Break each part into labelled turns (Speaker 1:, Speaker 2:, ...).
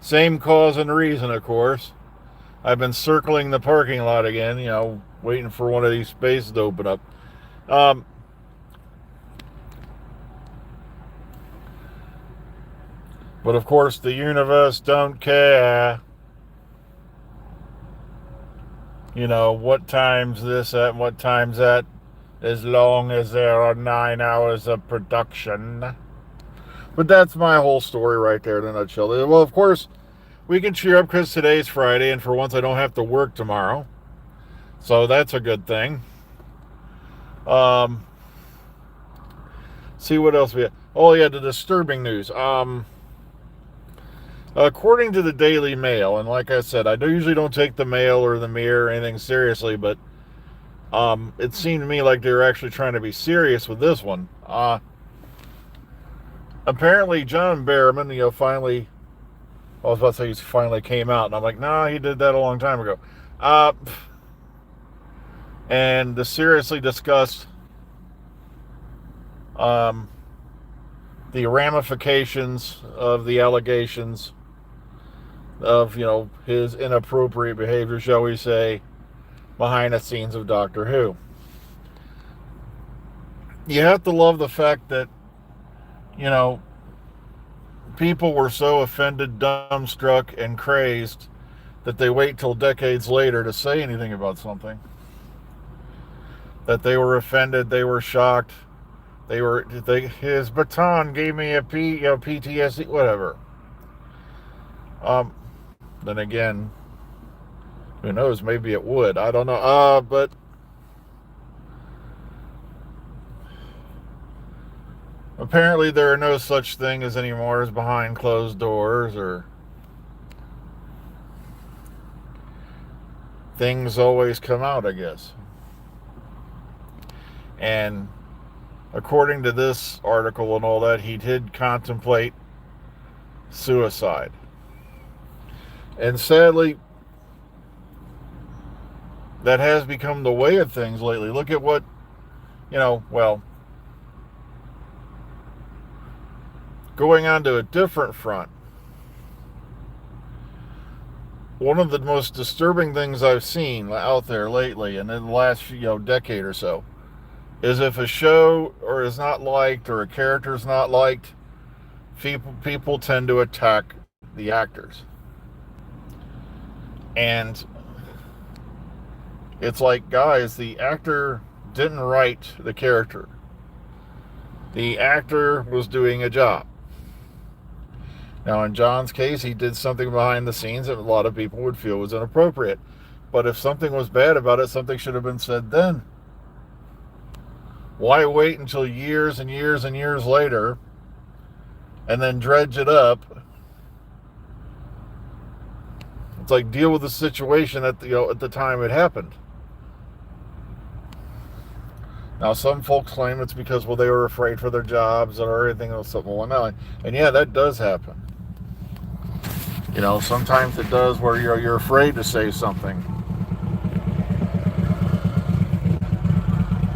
Speaker 1: Same cause and reason, of course. I've been circling the parking lot again, waiting for one of these spaces to open up. Um, but of course, the universe don't care. What time's this at, what time's that, as long as there are 9 hours of production. But that's my whole story right there in a nutshell. Well, of course, we can cheer up because today's Friday, and for once I don't have to work tomorrow. So that's a good thing. Um, see what else we have. Oh, yeah, the disturbing news. According to the Daily Mail, and like I said, I usually don't take the mail or the mirror or anything seriously, but it seemed to me like they were actually trying to be serious with this one. Apparently, John Barrowman, finally, I was about to say he finally came out, and I'm like, nah, he did that a long time ago. And to seriously discuss um, the ramifications of the allegations of, his inappropriate behavior, shall we say, behind the scenes of Doctor Who. You have to love the fact that, you know, people were so offended, dumbstruck, and crazed that they wait till decades later to say anything about something. That they were offended, they were shocked, his baton gave me a PTSD, whatever. Then again, who knows? Maybe it would. I don't know. But apparently there are no such thing as anymore as behind closed doors, or things always come out, I guess. And according to this article and all that, he did contemplate suicide. And sadly, that has become the way of things lately. Look at what, going on to a different front. One of the most disturbing things I've seen out there lately, and in the last decade or so, is if a show or is not liked or a character is not liked, people tend to attack the actors. And it's like, guys, the actor didn't write the character. The actor was doing a job. Now, in John's case, he did something behind the scenes that a lot of people would feel was inappropriate. But if something was bad about it, something should have been said then. Why wait until years and years and years later and then dredge it up? It's like, deal with the situation at the time it happened. Now, some folks claim it's because, they were afraid for their jobs or anything else, something along that line. And yeah, that does happen. Sometimes it does, where you're afraid to say something.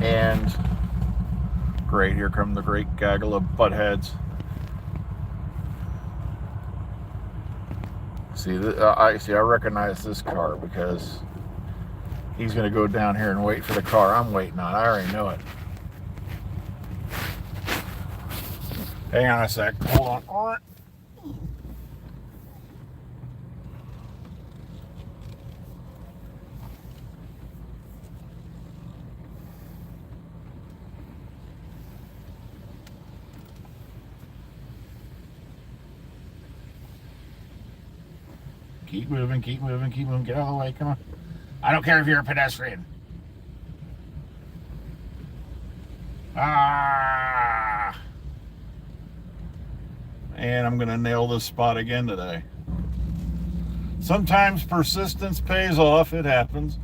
Speaker 1: And great, here come the great gaggle of buttheads. I recognize this car because he's going to go down here and wait for the car I'm waiting on. I already know it. Hang on a sec. Hold on. Keep moving. Get out of the way. Come on. I don't care if you're a pedestrian. And I'm going to nail this spot again today. Sometimes persistence pays off. It happens.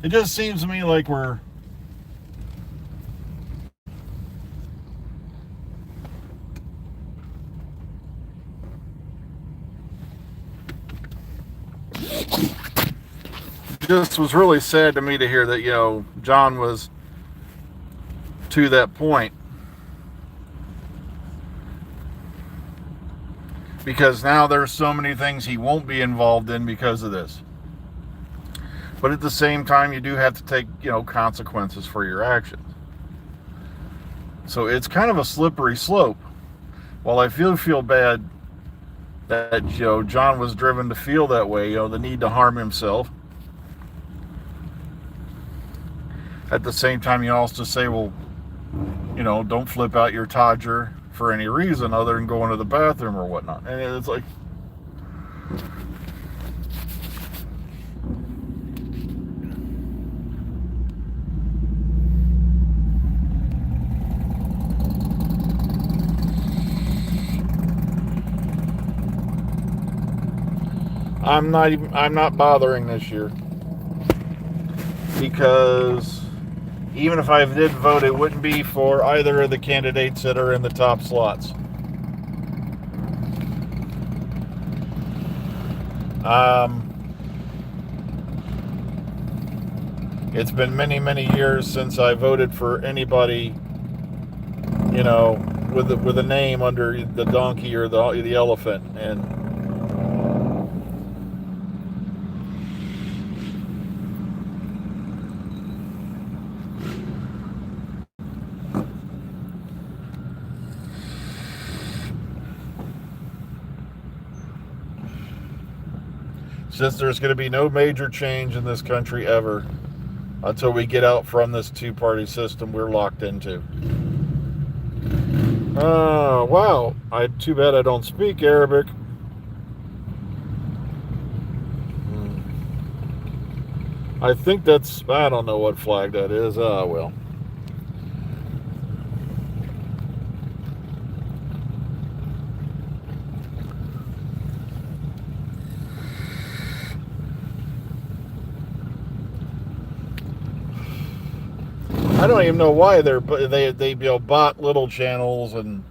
Speaker 1: It just seems to me like we're just was really sad to me to hear that, John was to that point, because now there's so many things he won't be involved in because of this. But at the same time, you do have to take, consequences for your actions. So it's kind of a slippery slope. While I feel bad that, John was driven to feel that way, the need to harm himself. At the same time, you also say, well, don't flip out your Todger for any reason other than going to the bathroom or whatnot. And it's like, I'm not bothering this year, because even if I did vote, it wouldn't be for either of the candidates that are in the top slots. It's been many, many years since I voted for anybody, with a name under the donkey or the elephant, and since there's going to be no major change in this country ever until we get out from this two-party system we're locked into. Wow. Too bad I don't speak Arabic. I think I don't know what flag that is. Well. I don't even know why they bought little channels and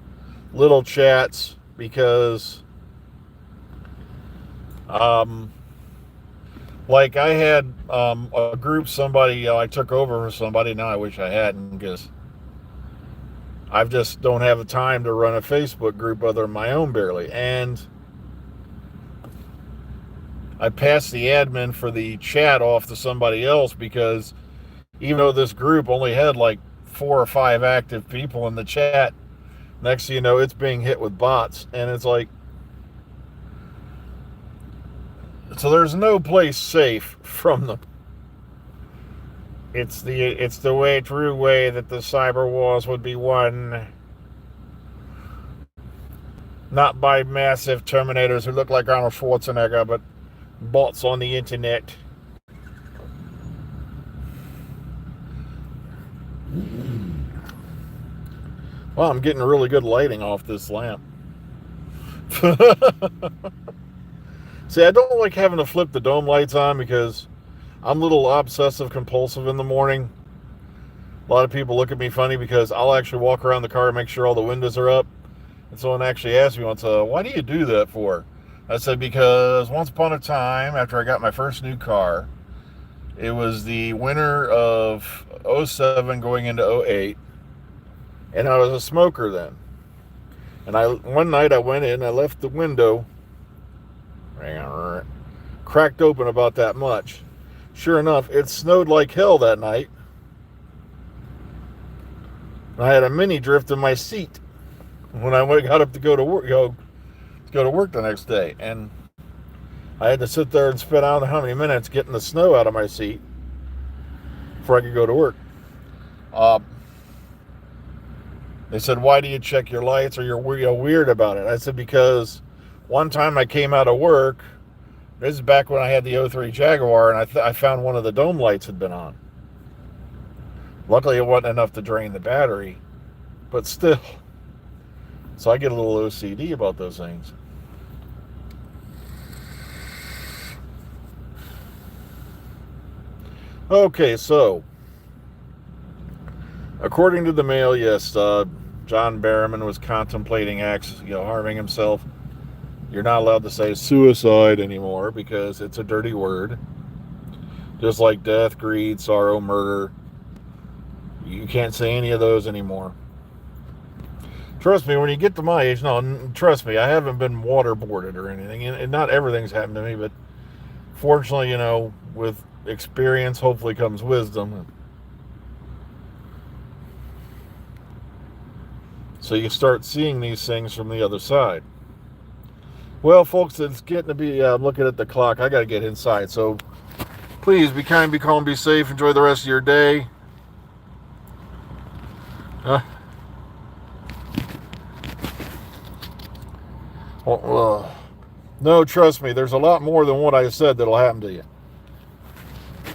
Speaker 1: little chats, because like I had a group, somebody I took over for somebody. Now I wish I hadn't, because I just don't have the time to run a Facebook group other than my own barely. And I passed the admin for the chat off to somebody else, because even though this group only had like 4 or 5 active people in the chat, next thing you know, it's being hit with bots. And it's like, so there's no place safe from them. It's the true way that the cyber wars would be won, not by massive Terminators who look like Arnold Schwarzenegger, but bots on the internet. Well, I'm getting really good lighting off this lamp. See, I don't like having to flip the dome lights on, because I'm a little obsessive compulsive in the morning. A lot of people look at me funny, because I'll actually walk around the car and make sure all the windows are up. And someone actually asked me once, why do you do that for? I said, because once upon a time, after I got my first new car, it was the winter of 07 going into 08. And I was a smoker then. And one night I went in, I left the window cracked open about that much. Sure enough, it snowed like hell that night. I had a mini drift in my seat when I got up to go to work, the next day. And I had to sit there and spend I don't know how many minutes getting the snow out of my seat before I could go to work. They said, why do you check your lights, or you're weird about it? I said, because one time I came out of work, this is back when I had the 03 Jaguar, and I found one of the dome lights had been on. Luckily, it wasn't enough to drain the battery, but still. So I get a little OCD about those things. Okay, so according to the Mail, yes, John Barrowman was contemplating harming himself. You're not allowed to say suicide anymore, because it's a dirty word. Just like death, greed, sorrow, murder. You can't say any of those anymore. Trust me, when you get to my age, no, trust me, I haven't been waterboarded or anything, and not everything's happened to me, but fortunately, with experience, hopefully comes wisdom. So you start seeing these things from the other side. Well, folks, it's getting to be, looking at the clock, I got to get inside, so please be kind, be calm, be safe, enjoy the rest of your day. No, trust me, there's a lot more than what I said that'll happen to you.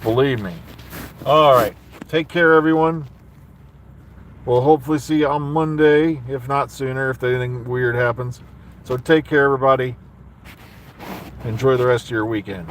Speaker 1: Believe me. All right. Take care, everyone. We'll hopefully see you on Monday, if not sooner, if anything weird happens. So take care, everybody. Enjoy the rest of your weekend.